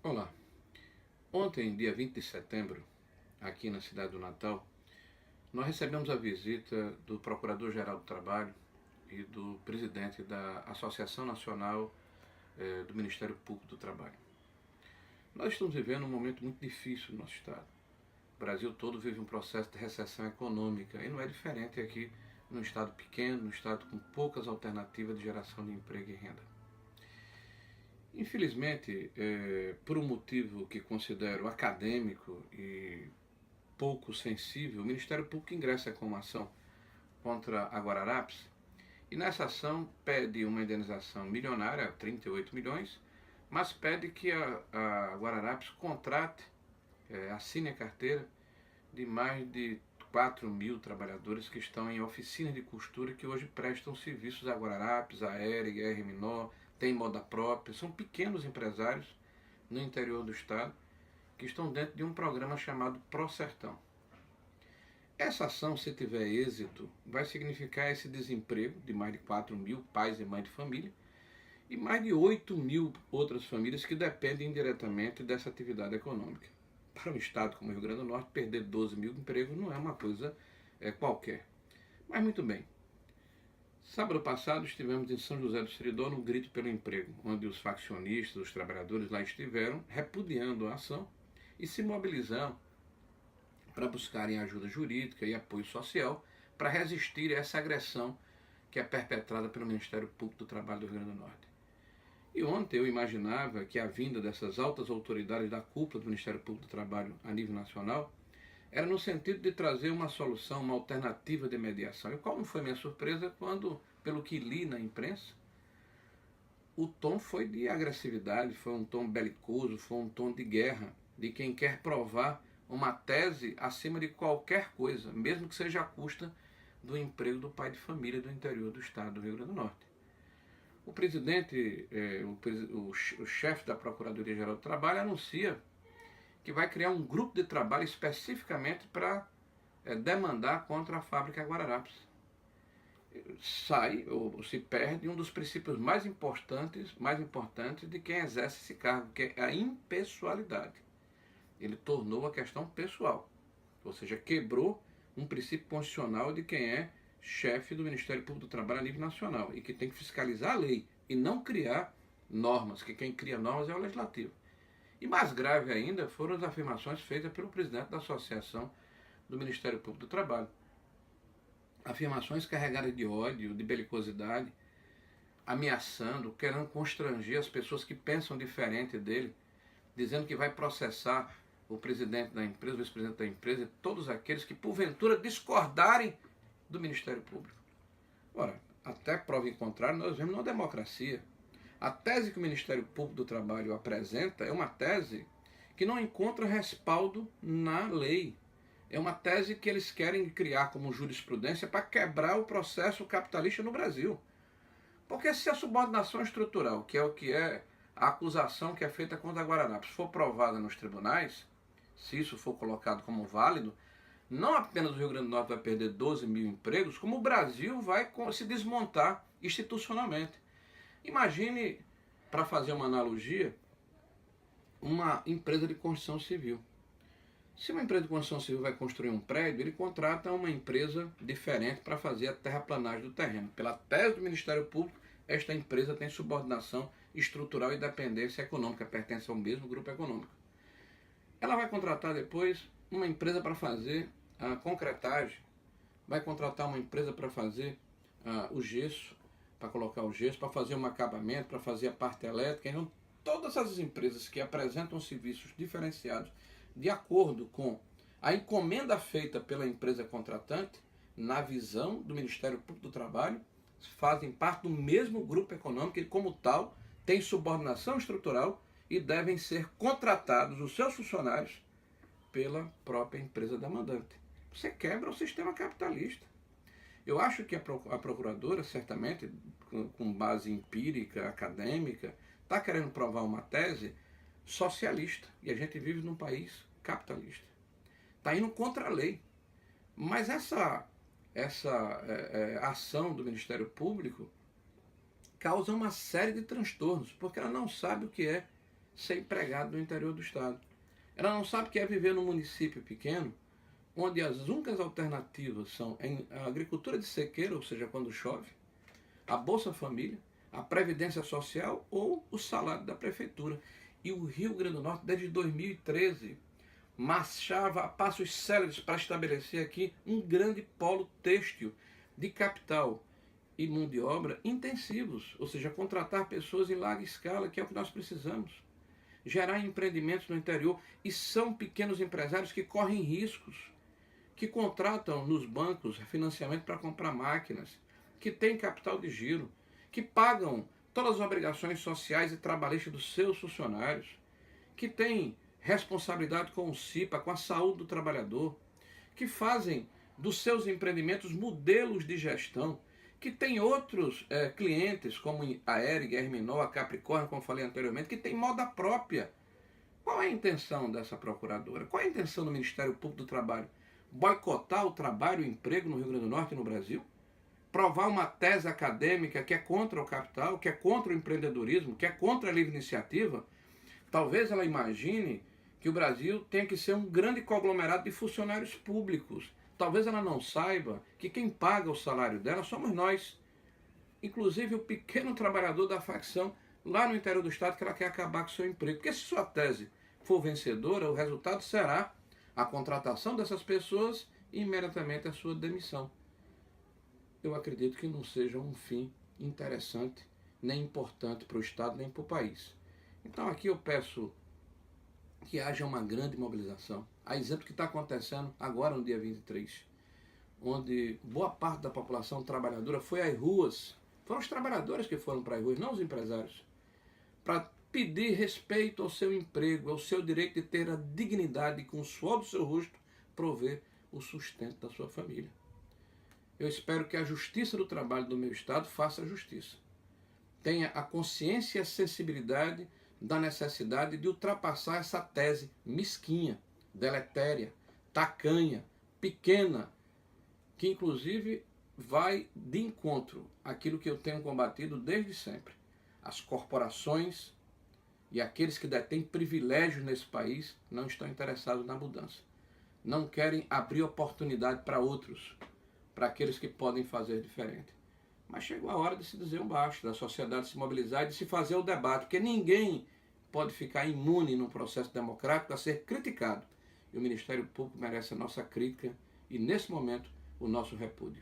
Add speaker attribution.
Speaker 1: Olá, ontem, dia 20 de setembro, aqui na cidade do Natal, nós recebemos a visita do Procurador-Geral do Trabalho e do presidente da Associação Nacional do Ministério Público do Trabalho. Nós estamos vivendo um momento muito difícil no nosso estado. O Brasil todo vive um processo de recessão econômica e não é diferente aqui num estado pequeno, num estado com poucas alternativas de geração de emprego e renda. Infelizmente, por um motivo que considero acadêmico e pouco sensível, o Ministério Público ingressa com uma ação contra a Guararapes e nessa ação pede uma indenização milionária, 38 milhões, mas pede que a Guararapes contrate, assine a carteira de mais de 4 mil trabalhadores que estão em oficinas de costura que hoje prestam serviços a Guararapes, a ERG, a RMNO, tem moda própria, são pequenos empresários no interior do estado que estão dentro de um programa chamado ProSertão. Essa ação, se tiver êxito, vai significar esse desemprego de mais de 4 mil pais e mães de família e mais de 8 mil outras famílias que dependem indiretamente dessa atividade econômica. Para um estado como o Rio Grande do Norte, perder 12 mil empregos não é uma coisa qualquer. Mas muito bem. Sábado passado estivemos em São José do Seridó no Grito pelo Emprego, onde os faccionistas, os trabalhadores lá estiveram repudiando a ação e se mobilizando para buscarem ajuda jurídica e apoio social para resistir a essa agressão que é perpetrada pelo Ministério Público do Trabalho do Rio Grande do Norte. E ontem eu imaginava que a vinda dessas altas autoridades da cúpula do Ministério Público do Trabalho a nível nacional era no sentido de trazer uma solução, uma alternativa de mediação. E qual não foi minha surpresa quando, pelo que li na imprensa, o tom foi de agressividade, foi um tom belicoso, foi um tom de guerra, de quem quer provar uma tese acima de qualquer coisa, mesmo que seja à custa do emprego do pai de família do interior do estado do Rio Grande do Norte. O presidente, o chefe da Procuradoria-Geral do Trabalho anuncia que vai criar um grupo de trabalho especificamente para demandar contra a fábrica Guararapes. Sai ou se perde um dos princípios mais importantes de quem exerce esse cargo, que é a impessoalidade. Ele tornou a questão pessoal, ou seja, quebrou um princípio constitucional de quem é chefe do Ministério Público do Trabalho a nível nacional e que tem que fiscalizar a lei e não criar normas, que quem cria normas é o legislativo. E mais grave ainda foram as afirmações feitas pelo presidente da Associação do Ministério Público do Trabalho. Afirmações carregadas de ódio, de belicosidade, ameaçando, querendo constranger as pessoas que pensam diferente dele, dizendo que vai processar o presidente da empresa, o vice-presidente da empresa e todos aqueles que porventura discordarem do Ministério Público. Ora, até prova em contrário, nós vemos numa democracia. A tese que o Ministério Público do Trabalho apresenta é uma tese que não encontra respaldo na lei. É uma tese que eles querem criar como jurisprudência para quebrar o processo capitalista no Brasil. Porque se a subordinação estrutural, que é o que é a acusação que é feita contra a Guararapes, for provada nos tribunais, se isso for colocado como válido, não apenas o Rio Grande do Norte vai perder 12 mil empregos, como o Brasil vai se desmontar institucionalmente. Imagine, para fazer uma analogia, uma empresa de construção civil. Se uma empresa de construção civil vai construir um prédio, ele contrata uma empresa diferente para fazer a terraplanagem do terreno. Pela tese do Ministério Público, esta empresa tem subordinação estrutural e dependência econômica, pertence ao mesmo grupo econômico. Ela vai contratar depois uma empresa para fazer a concretagem, vai contratar uma empresa para fazer o gesso, para colocar o gesso, para fazer um acabamento, para fazer a parte elétrica. Então, todas essas empresas que apresentam serviços diferenciados de acordo com a encomenda feita pela empresa contratante, na visão do Ministério Público do Trabalho, fazem parte do mesmo grupo econômico e, como tal, têm subordinação estrutural e devem ser contratados os seus funcionários pela própria empresa demandante. Você quebra o sistema capitalista. Eu acho que a procuradora, certamente, com base empírica, acadêmica, está querendo provar uma tese socialista. E a gente vive num país capitalista. Está indo contra a lei. Mas essa ação do Ministério Público causa uma série de transtornos, porque ela não sabe o que é ser empregado no interior do estado. Ela não sabe o que é viver num município pequeno, onde as únicas alternativas são a agricultura de sequeira, ou seja, quando chove, a Bolsa Família, a Previdência Social ou o salário da prefeitura. E o Rio Grande do Norte, desde 2013, marchava a passos céleres para estabelecer aqui um grande polo têxtil de capital e mão de obra intensivos, ou seja, contratar pessoas em larga escala, que é o que nós precisamos. Gerar empreendimentos no interior, e são pequenos empresários que correm riscos, que contratam nos bancos financiamento para comprar máquinas, que têm capital de giro, que pagam todas as obrigações sociais e trabalhistas dos seus funcionários, que têm responsabilidade com o CIPA, com a saúde do trabalhador, que fazem dos seus empreendimentos modelos de gestão, que tem outros clientes, como a Erig, a Herminol, a Capricórnio, como falei anteriormente, que tem moda própria. Qual é a intenção dessa procuradora? Qual é a intenção do Ministério Público do Trabalho? Boicotar o trabalho e o emprego no Rio Grande do Norte e no Brasil? Provar uma tese acadêmica que é contra o capital, que é contra o empreendedorismo, que é contra a livre iniciativa? Talvez ela imagine que o Brasil tenha que ser um grande conglomerado de funcionários públicos. Talvez ela não saiba que quem paga o salário dela somos nós. Inclusive o pequeno trabalhador da facção lá no interior do estado que ela quer acabar com o seu emprego. Porque se sua tese for vencedora, o resultado será a contratação dessas pessoas e imediatamente a sua demissão. Eu acredito que não seja um fim interessante, nem importante para o estado, nem para o país. Então aqui eu peço que haja uma grande mobilização. A exemplo que está acontecendo agora no dia 23, onde boa parte da população trabalhadora foi às ruas. Foram os trabalhadores que foram para as ruas, não os empresários, para pedir respeito ao seu emprego, ao seu direito de ter a dignidade de, com o suor do seu rosto, prover o sustento da sua família. Eu espero que a Justiça do Trabalho do meu estado faça a justiça. Tenha a consciência e a sensibilidade da necessidade de ultrapassar essa tese mesquinha, deletéria, tacanha, pequena, que inclusive vai de encontro àquilo que eu tenho combatido desde sempre. As corporações e aqueles que detêm privilégios nesse país não estão interessados na mudança. Não querem abrir oportunidade para outros, para aqueles que podem fazer diferente. Mas chegou a hora de se dizer um basta, da sociedade se mobilizar e de se fazer o debate, porque ninguém pode ficar imune num processo democrático a ser criticado. E o Ministério Público merece a nossa crítica e, nesse momento, o nosso repúdio.